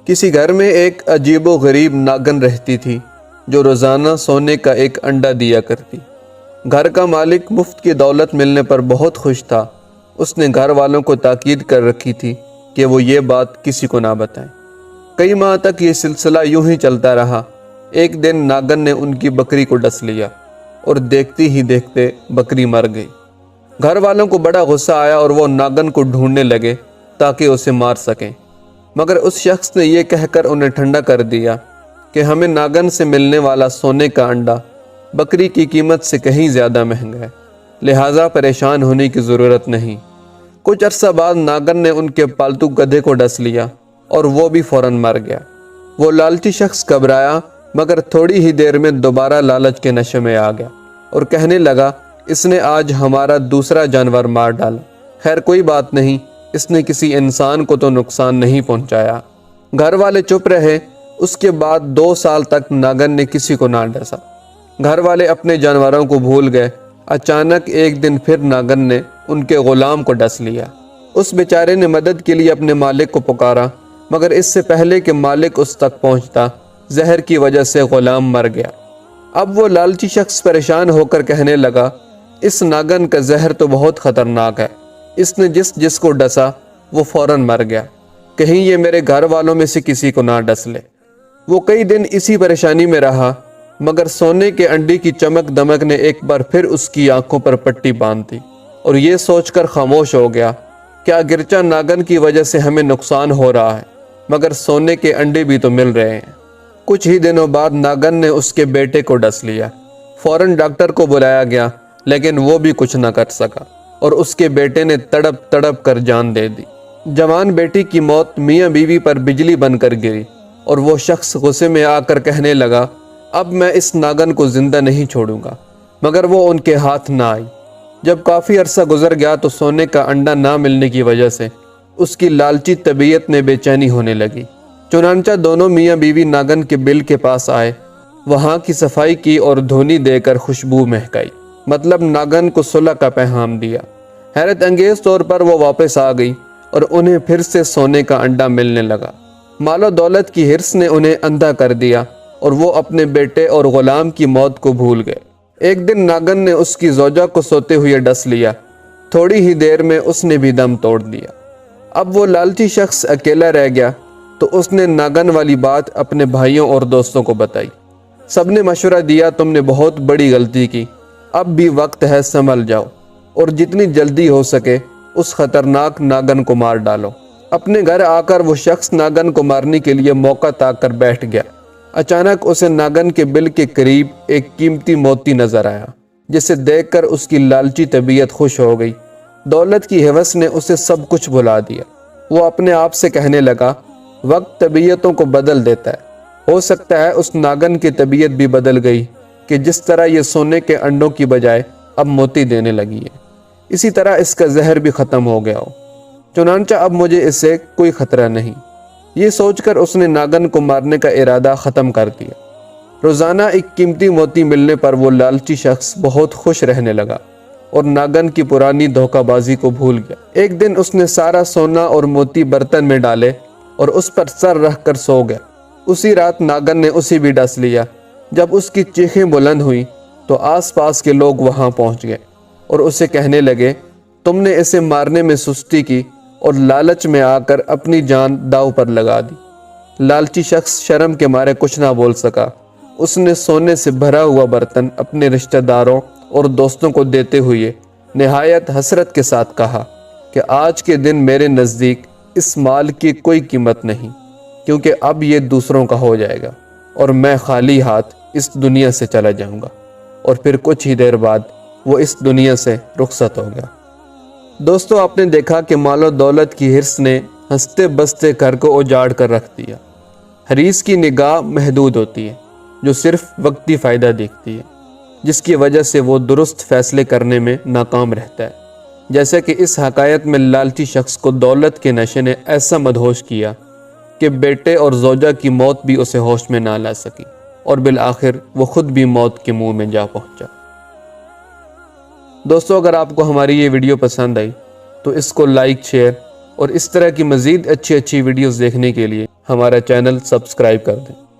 کسی گھر میں ایک عجیب و غریب ناگن رہتی تھی جو روزانہ سونے کا ایک انڈا دیا کرتی۔ گھر کا مالک مفت کی دولت ملنے پر بہت خوش تھا۔ اس نے گھر والوں کو تاکید کر رکھی تھی کہ وہ یہ بات کسی کو نہ بتائیں۔ کئی ماہ تک یہ سلسلہ یوں ہی چلتا رہا۔ ایک دن ناگن نے ان کی بکری کو ڈس لیا اور دیکھتے ہی دیکھتے بکری مر گئی۔ گھر والوں کو بڑا غصہ آیا اور وہ ناگن کو ڈھونڈنے لگے تاکہ اسے مار سکیں، مگر اس شخص نے یہ کہہ کر انہیں ٹھنڈا کر دیا کہ ہمیں ناگن سے ملنے والا سونے کا انڈا بکری کی قیمت سے کہیں زیادہ مہنگا ہے، لہٰذا پریشان ہونے کی ضرورت نہیں۔ کچھ عرصہ بعد ناگن نے ان کے پالتو گدھے کو ڈس لیا اور وہ بھی فوراً مر گیا۔ وہ لالچی شخص گھبرایا مگر تھوڑی ہی دیر میں دوبارہ لالچ کے نشے میں آ گیا اور کہنے لگا اس نے آج ہمارا دوسرا جانور مار ڈالا۔ خیر کوئی بات نہیں، اس نے کسی انسان کو تو نقصان نہیں پہنچایا۔ گھر والے چپ رہے۔ اس کے بعد 2 سال تک ناگن نے کسی کو نہ ڈسا۔ گھر والے اپنے جانوروں کو بھول گئے۔ اچانک ایک دن پھر ناگن نے ان کے غلام کو ڈس لیا۔ اس بیچارے نے مدد کے لیے اپنے مالک کو پکارا، مگر اس سے پہلے کہ مالک اس تک پہنچتا زہر کی وجہ سے غلام مر گیا۔ اب وہ لالچی شخص پریشان ہو کر کہنے لگا اس ناگن کا زہر تو بہت خطرناک ہے، اس نے جس کو ڈسا وہ فوراً مر گیا، کہیں یہ میرے گھر والوں میں سے کسی کو نہ ڈس لے۔ وہ کئی دن اسی پریشانی میں رہا، مگر سونے کے انڈے کی چمک دمک نے ایک بار پھر اس کی آنکھوں پر پٹی باندھ دی اور یہ سوچ کر خاموش ہو گیا کہ اگرچہ ناگن کی وجہ سے ہمیں نقصان ہو رہا ہے مگر سونے کے انڈے بھی تو مل رہے ہیں۔ کچھ ہی دنوں بعد ناگن نے اس کے بیٹے کو ڈس لیا۔ فوراً ڈاکٹر کو بلایا گیا لیکن وہ بھی کچھ نہ کر سکا اور اس کے بیٹے نے تڑپ تڑپ کر جان دے دی۔ جوان بیٹی کی موت میاں بیوی پر بجلی بن کر گری اور وہ شخص غصے میں آ کر کہنے لگا اب میں اس ناگن کو زندہ نہیں چھوڑوں گا، مگر وہ ان کے ہاتھ نہ آئی۔ جب کافی عرصہ گزر گیا تو سونے کا انڈا نہ ملنے کی وجہ سے اس کی لالچی طبیعت میں بے چینی ہونے لگی۔ چنانچہ دونوں میاں بیوی ناگن کے بل کے پاس آئے، وہاں کی صفائی کی اور دھونی دے کر خوشبو مہکائی، مطلب ناگن کو صلح کا پیغام دیا۔ حیرت انگیز طور پر وہ واپس آ گئی اور انہیں پھر سے سونے کا انڈا ملنے لگا۔ مال و دولت کی ہرس نے انہیں اندھا کر دیا اور وہ اپنے بیٹے اور غلام کی موت کو بھول گئے۔ ایک دن ناگن نے اس کی زوجہ کو سوتے ہوئے ڈس لیا۔ تھوڑی ہی دیر میں اس نے بھی دم توڑ دیا۔ اب وہ لالچی شخص اکیلا رہ گیا تو اس نے ناگن والی بات اپنے بھائیوں اور دوستوں کو بتائی۔ سب نے مشورہ دیا تم نے بہت بڑی غلطی کی، اب بھی وقت ہے سنبھل جاؤ اور جتنی جلدی ہو سکے اس خطرناک ناگن کو مار ڈالو۔ اپنے گھر آ کر وہ شخص ناگن کو مارنے کے لیے موقع تاک کر بیٹھ گیا۔ اچانک اسے ناگن کے بل کے قریب ایک قیمتی موتی نظر آیا جسے دیکھ کر اس کی لالچی طبیعت خوش ہو گئی۔ دولت کی ہوس نے اسے سب کچھ بھلا دیا۔ وہ اپنے آپ سے کہنے لگا وقت طبیعتوں کو بدل دیتا ہے، ہو سکتا ہے اس ناگن کی طبیعت بھی بدل گئی کہ جس طرح یہ سونے کے انڈوں کی بجائے اب موتی دینے لگی ہے، اسی طرح اس کا زہر بھی ختم ہو گیا ہو، چنانچہ اب مجھے اس سے کوئی خطرہ نہیں۔ یہ سوچ کر اس نے ناگن کو مارنے کا ارادہ ختم کر دیا۔ روزانہ ایک قیمتی موتی ملنے پر وہ لالچی شخص بہت خوش رہنے لگا اور ناگن کی پرانی دھوکہ بازی کو بھول گیا۔ ایک دن اس نے سارا سونا اور موتی برتن میں ڈالے اور اس پر سر رکھ کر سو گیا۔ اسی رات ناگن نے اسے بھی ڈس لیا۔ جب اس کی چیخیں بلند ہوئیں تو آس پاس کے لوگ وہاں پہنچ گئے اور اسے کہنے لگے تم نے اسے مارنے میں سستی کی اور لالچ میں آ کر اپنی جان داؤ پر لگا دی۔ لالچی شخص شرم کے مارے کچھ نہ بول سکا۔ اس نے سونے سے بھرا ہوا برتن اپنے رشتہ داروں اور دوستوں کو دیتے ہوئے نہایت حسرت کے ساتھ کہا کہ آج کے دن میرے نزدیک اس مال کی کوئی قیمت نہیں، کیونکہ اب یہ دوسروں کا ہو جائے گا اور میں خالی ہاتھ اس دنیا سے چلا جاؤں گا۔ اور پھر کچھ ہی دیر بعد وہ اس دنیا سے رخصت ہو گیا۔ دوستو آپ نے دیکھا کہ مال و دولت کی ہرس نے ہنستے بستے گھر کو اجاڑ کر رکھ دیا۔ حریص کی نگاہ محدود ہوتی ہے جو صرف وقتی فائدہ دیکھتی ہے، جس کی وجہ سے وہ درست فیصلے کرنے میں ناکام رہتا ہے۔ جیسے کہ اس حکایت میں لالچی شخص کو دولت کے نشے نے ایسا مدہوش کیا کہ بیٹے اور زوجہ کی موت بھی اسے ہوش میں نہ لا سکی اور بالآخر وہ خود بھی موت کے منہ میں جا پہنچا۔ دوستو اگر آپ کو ہماری یہ ویڈیو پسند آئی تو اس کو لائک، شیئر اور اس طرح کی مزید اچھی ویڈیوز دیکھنے کے لیے ہمارا چینل سبسکرائب کر دیں۔